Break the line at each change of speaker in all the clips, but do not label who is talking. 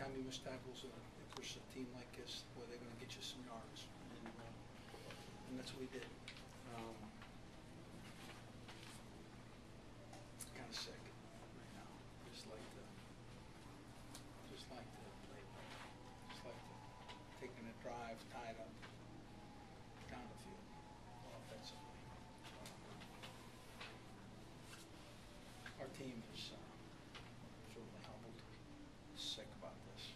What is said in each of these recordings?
anytime you miss tackles, versus a team like this, where they're going to get you some yards, and that's what we did. Kind of sick right now. Just like taking a drive, tied up down the field offensively. Our team is certainly humbled, sick about this.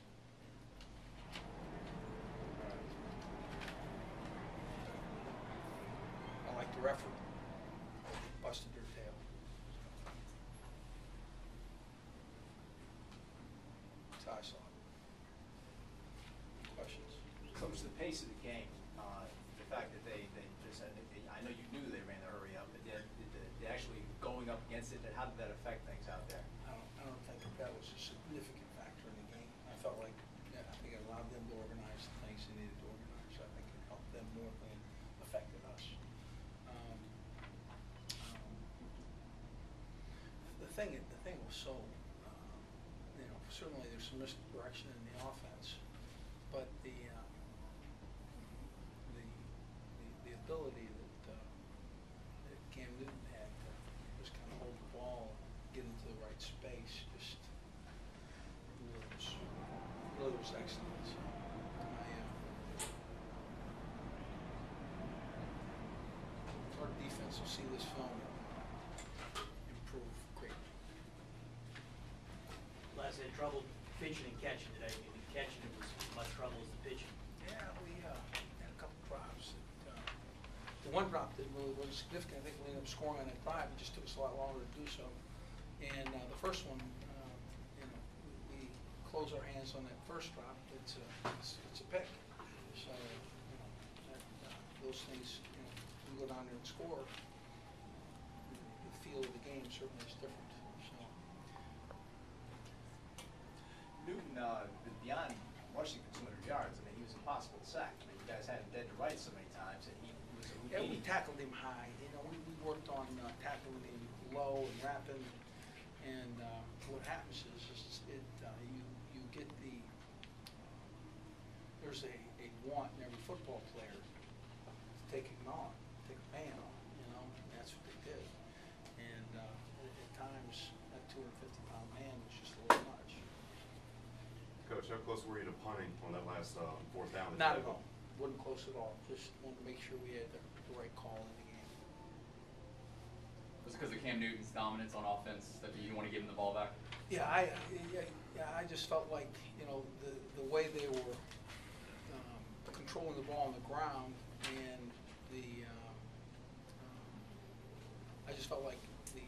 I like the referee. Busted their tail. That's how I saw it. Questions?
Coach, the pace of the game, the fact that they just had, I know you knew they ran the hurry up, but then they actually going up against it, how did that affect things out there?
I don't think that was a significant factor in the game. I felt like, I think it allowed them to organize the things they needed to organize. I think it helped them more than it affected us. The thing was so, certainly there's some misdirection in the offense, but the ability that Cam Newton had to just kind of hold the ball, get into the right space, just really was excellent. So our defense will see this film improve greatly.
Les had trouble pitching and catching today. I mean, the catching was as much trouble as the pitching.
Yeah, we had a couple drops. The one drop that really wasn't significant. I think we ended up scoring on that drive. It just took us a lot longer to do so. And the first one, we close our hands on that first drop. It's a pick. So those things, we go down there and score. The feel of the game certainly is different. So
Newton, beyond rushing for 200 yards, I mean, he was impossible to sack. I mean, you guys had him dead to rights so many times, and he was a routine.
Yeah, we tackled him high. We worked on tackling him low and rapid. And what happens is you get there's a want in every football player to take him on, take a man on, and that's what they did. And at times, that 250-pound man was just a little much.
Coach, how close were you to punting on that last fourth down?
Not at all. Wasn't close at all. Just wanted to make sure we had the right call in the game.
Was it because of Cam Newton's dominance on offense that you didn't want to give him the ball back?
Yeah, I just felt like the way they were controlling the ball on the ground, and I just felt like the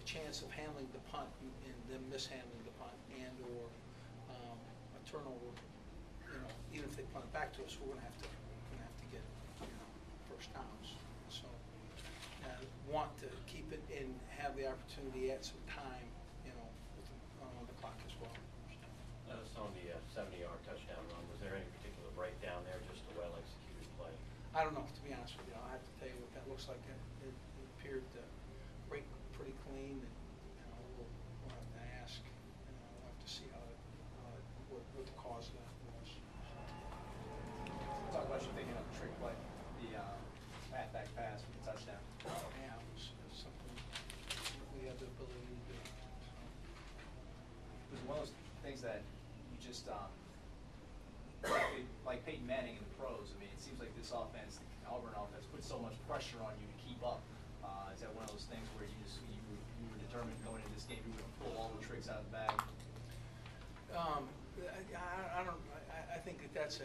chance of handling the punt and them mishandling the punt and or a turnover, even if they punt it back to us, we're gonna have to get first downs. So want to keep it and have the opportunity at some time, on the clock as well.
On the 70-yard touchdown run, was there any particular breakdown there, just a well-executed play?
I don't know, to be honest with you. I'll have to tell you what that looks like. It appeared to break pretty clean, and we'll have to ask. We'll have to see what the cause of that was.
Talk about you picking up the trick play, the halfback pass with the touchdown.
Yeah, it was something we had the ability to do.
It was one of those things that you just, like Peyton Manning in the pros, I mean, it seems like this offense, the Auburn offense, puts so much pressure on you to keep up. Is that one of those things where you were determined going into this game, you were going to pull all the tricks out of the bag?
I think that's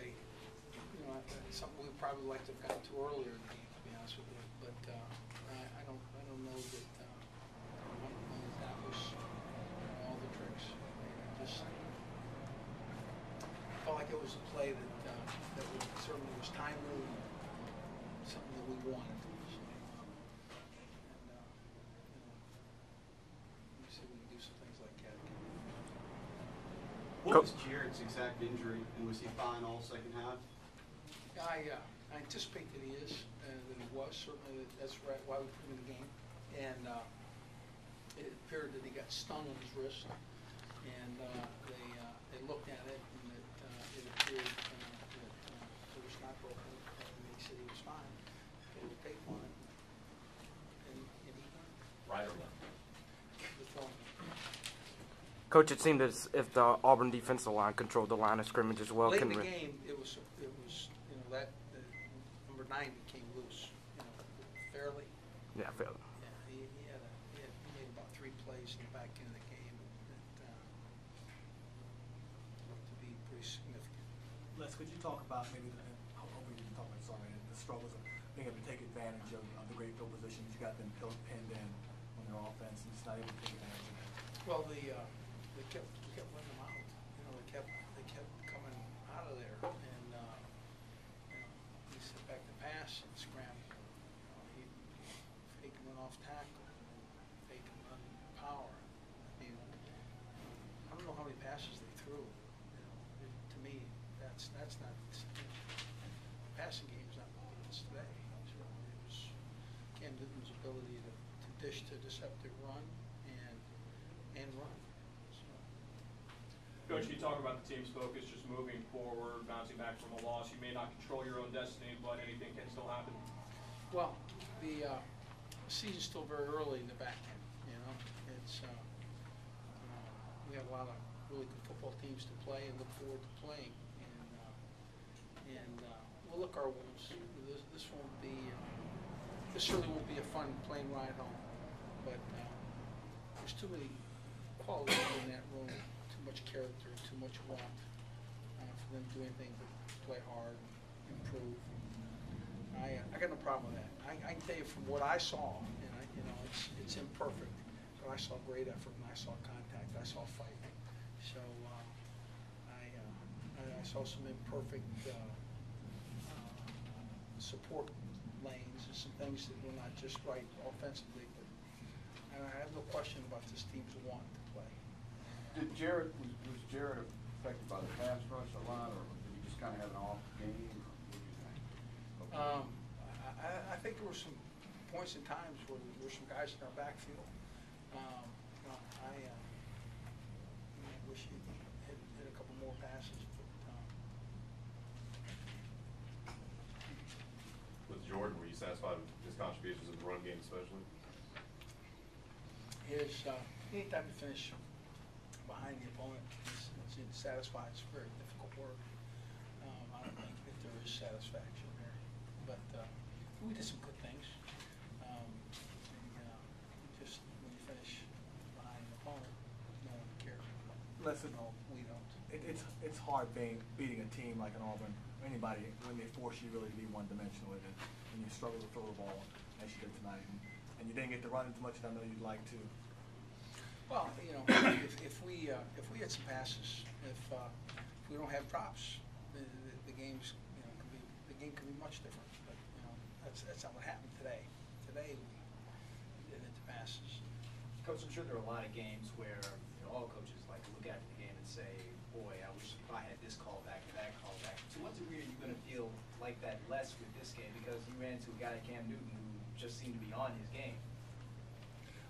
something we probably like to have gotten to earlier in the game, to be honest with you. But I don't know that that was all the tricks. Just felt like it was a play that certainly was timely, and something that we wanted. So, we see we can do some things like that.
What was Jared's exact injury, and was he fine all second half?
I anticipate that he is, that he was. Certainly, that's right, why we put him in the game. And it appeared that he got stung on his wrist, And they looked at it, and it appeared that it was not broken, and they said he was fine. They would take on it, and he won
Right or left?
the film.
Coach, it seemed as if the Auburn defensive line controlled the line of scrimmage as well.
Late in
Can
the
we-
game, it was that number 9 came loose, fairly.
Yeah, I feel it.
Yeah, he made about 3 plays in the back end of the game that looked to be pretty significant.
Les, could you talk about maybe, hopefully you can talk about, sorry, the struggles of being able to take advantage of the great field positions you got them pinned in on their offense and just not able to take advantage of that?
Well, they kept letting them out. They kept coming out of there, and he set back the pass and scrambled. He fake and went off tackle, fake and run power. I mean, I don't know how many passes they threw. To me, that's not passing game is not what it is today. So it was Cam Newton's ability to dish to deceptive run and run. So,
Coach, you talk about the team's focus, just moving forward, bouncing back from a loss. You may not control your own destiny, but anything can still happen.
well, the season's still very early in the back end. It's we have a lot of really good football teams to play and look forward to playing, and we'll look our wounds. This won't be. This certainly won't be a fun plane ride home, but there's too many qualities in that room, too much character, too much want for them to do anything but play hard, and improve. I got no problem with that. I can tell you from what I saw, and it's imperfect, but I saw great effort, and I saw contact, I saw fight. So I saw some imperfect support lanes and some things that were not just right offensively, but I have no question about this team's want to play.
Was Jared affected by the pass rush a lot, or did he just kind of have an off game? Or what do you think?
I think there were some points and times where there were some guys in our backfield. I wish he hit a couple more passes, but
With Jordan, were you satisfied with his contributions in the run game especially?
anytime you finish behind the opponent, it's satisfying. It's very difficult work. I don't think that there is satisfaction there, but we did some good things. Just when you finish behind the opponent, no one cares.
Listen,
No, we don't.
it's hard beating a team like an Auburn, or anybody, when they force you really to be one-dimensional with it, and you struggle to throw the ball, as you did tonight, and you didn't get to run as much as I know you'd like to.
Well, if we had some passes, if we don't have drops, the games, the game can be much different. But that's not what happened today. Today we did it to passes.
Coach, I'm sure there are a lot of games where all coaches like to look after the game and say, boy, I wish if I had this call back or that call back. To what degree are you going to feel like that less with this game? Because you ran into a guy, Cam Newton, who just seemed to be on his game.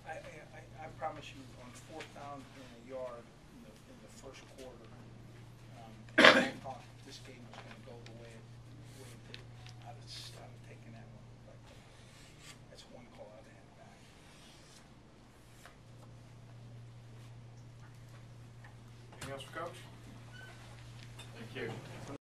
I promise you, on 4th down and a yard in the first quarter, I thought this game was going to go the way it did. I'd have taken that one, but that's one call I'd have had back.
Anything else for Coach?
Thank you.